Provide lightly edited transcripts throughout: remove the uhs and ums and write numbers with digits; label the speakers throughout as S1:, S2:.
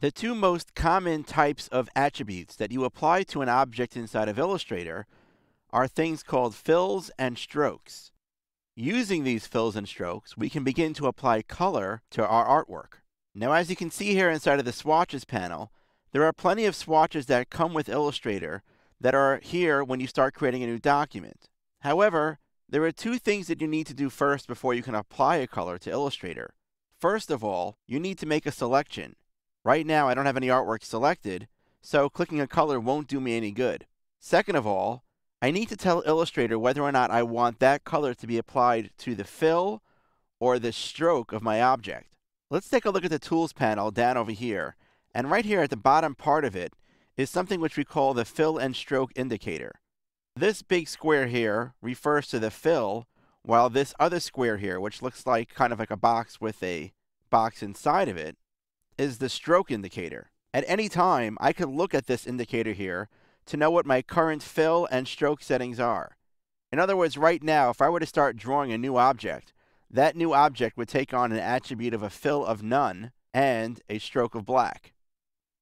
S1: The two most common types of attributes that you apply to an object inside of Illustrator are things called fills and strokes. Using these fills and strokes, we can begin to apply color to our artwork. Now, as you can see here inside of the swatches panel, there are plenty of swatches that come with Illustrator that are here when you start creating a new document. However, there are two things that you need to do first before you can apply a color to Illustrator. First of all, you need to make a selection. Right now, I don't have any artwork selected, so clicking a color won't do me any good. Second of all, I need to tell Illustrator whether or not I want that color to be applied to the fill or the stroke of my object. Let's take a look at the Tools panel down over here, and right here at the bottom part of it is something which we call the Fill and Stroke Indicator. This big square here refers to the fill, while this other square here, which looks like kind of like a box with a box inside of it, is the stroke indicator. At any time, I can look at this indicator here to know what my current fill and stroke settings are. In other words, right now, if I were to start drawing a new object, that new object would take on an attribute of a fill of none and a stroke of black.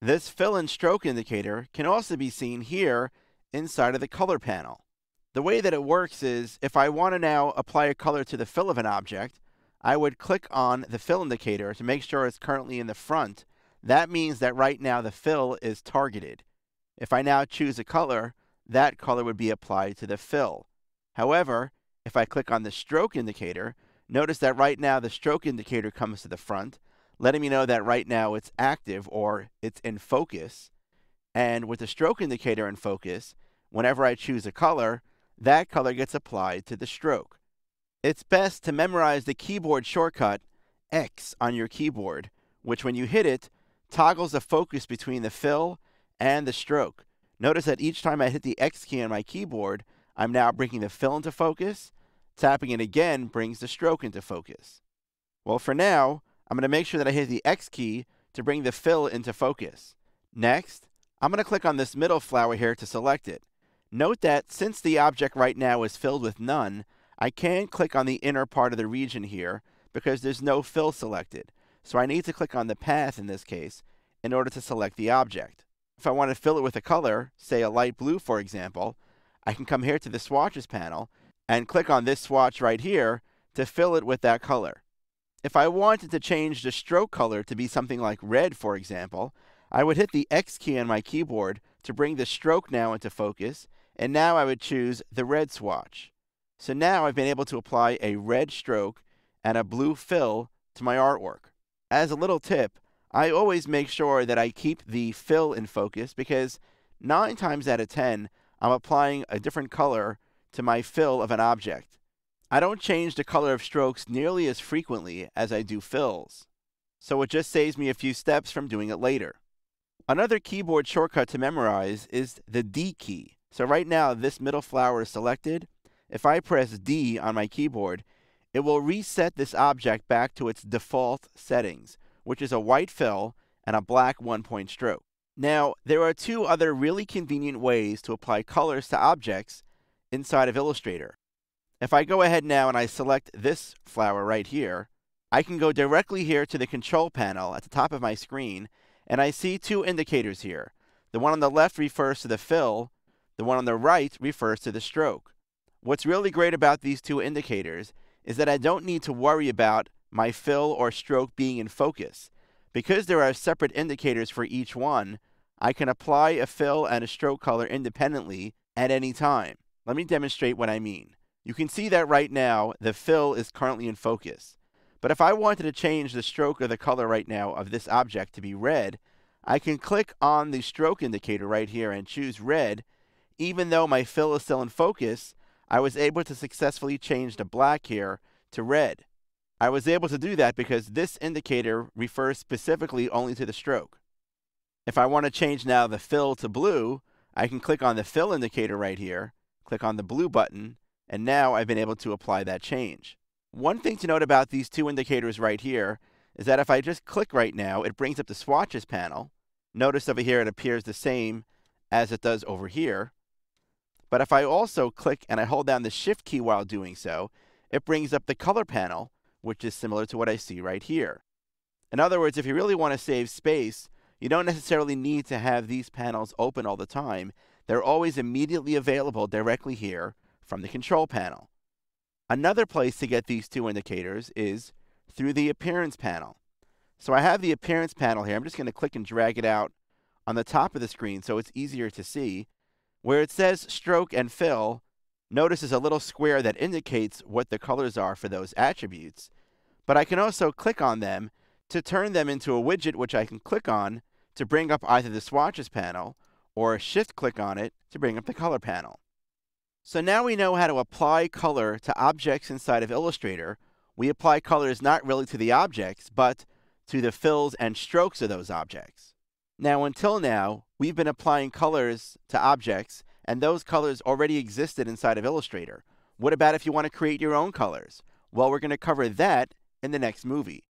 S1: This fill and stroke indicator can also be seen here inside of the color panel. The way that it works is, if I want to now apply a color to the fill of an object, I would click on the fill indicator to make sure it's currently in the front. That means that right now the fill is targeted. If I now choose a color, that color would be applied to the fill. However, if I click on the stroke indicator, notice that right now the stroke indicator comes to the front, letting me know that right now it's active or it's in focus. And with the stroke indicator in focus, whenever I choose a color, that color gets applied to the stroke. It's best to memorize the keyboard shortcut X on your keyboard, which when you hit it, toggles the focus between the fill and the stroke. Notice that each time I hit the X key on my keyboard, I'm now bringing the fill into focus. Tapping it again brings the stroke into focus. Well, for now, I'm going to make sure that I hit the X key to bring the fill into focus. Next, I'm going to click on this middle flower here to select it. Note that since the object right now is filled with none, I can click on the inner part of the region here because there's no fill selected. So I need to click on the path in this case in order to select the object. If I want to fill it with a color, say a light blue for example, I can come here to the swatches panel and click on this swatch right here to fill it with that color. If I wanted to change the stroke color to be something like red for example, I would hit the X key on my keyboard to bring the stroke now into focus, and now I would choose the red swatch. So now I've been able to apply a red stroke and a blue fill to my artwork. As a little tip, I always make sure that I keep the fill in focus because 9 times out of 10, I'm applying a different color to my fill of an object. I don't change the color of strokes nearly as frequently as I do fills, so it just saves me a few steps from doing it later. Another keyboard shortcut to memorize is the D key. So right now this middle flower is selected. If I press D on my keyboard, it will reset this object back to its default settings, which is a white fill and a black 1-point stroke. Now, there are two other really convenient ways to apply colors to objects inside of Illustrator. If I go ahead now and I select this flower right here, I can go directly here to the control panel at the top of my screen, and I see two indicators here. The one on the left refers to the fill, the one on the right refers to the stroke. What's really great about these two indicators is that I don't need to worry about my fill or stroke being in focus. Because there are separate indicators for each one, I can apply a fill and a stroke color independently at any time. Let me demonstrate what I mean. You can see that right now the fill is currently in focus. But if I wanted to change the stroke or the color right now of this object to be red, I can click on the stroke indicator right here and choose red. Even though my fill is still in focus, I was able to successfully change the black here to red. I was able to do that because this indicator refers specifically only to the stroke. If I want to change now the fill to blue, I can click on the fill indicator right here, click on the blue button, and now I've been able to apply that change. One thing to note about these two indicators right here is that if I just click right now, it brings up the swatches panel. Notice over here it appears the same as it does over here. But if I also click and I hold down the Shift key while doing so, it brings up the color panel, which is similar to what I see right here. In other words, if you really want to save space, You don't necessarily need to have these panels open all the time. They're always immediately available directly here from the control panel. Another place to get these two indicators is through the Appearance panel. So I have the Appearance panel here. I'm just going to click and drag it out on the top of the screen so it's easier to see. Where it says Stroke and Fill, notice there's a little square that indicates what the colors are for those attributes. But I can also click on them to turn them into a widget which I can click on to bring up either the swatches panel or shift click on it to bring up the color panel. So now we know how to apply color to objects inside of Illustrator. We apply colors not really to the objects, but to the fills and strokes of those objects. Now, until now, we've been applying colors to objects, and those colors already existed inside of Illustrator. What about if you want to create your own colors? Well, we're going to cover that in the next movie.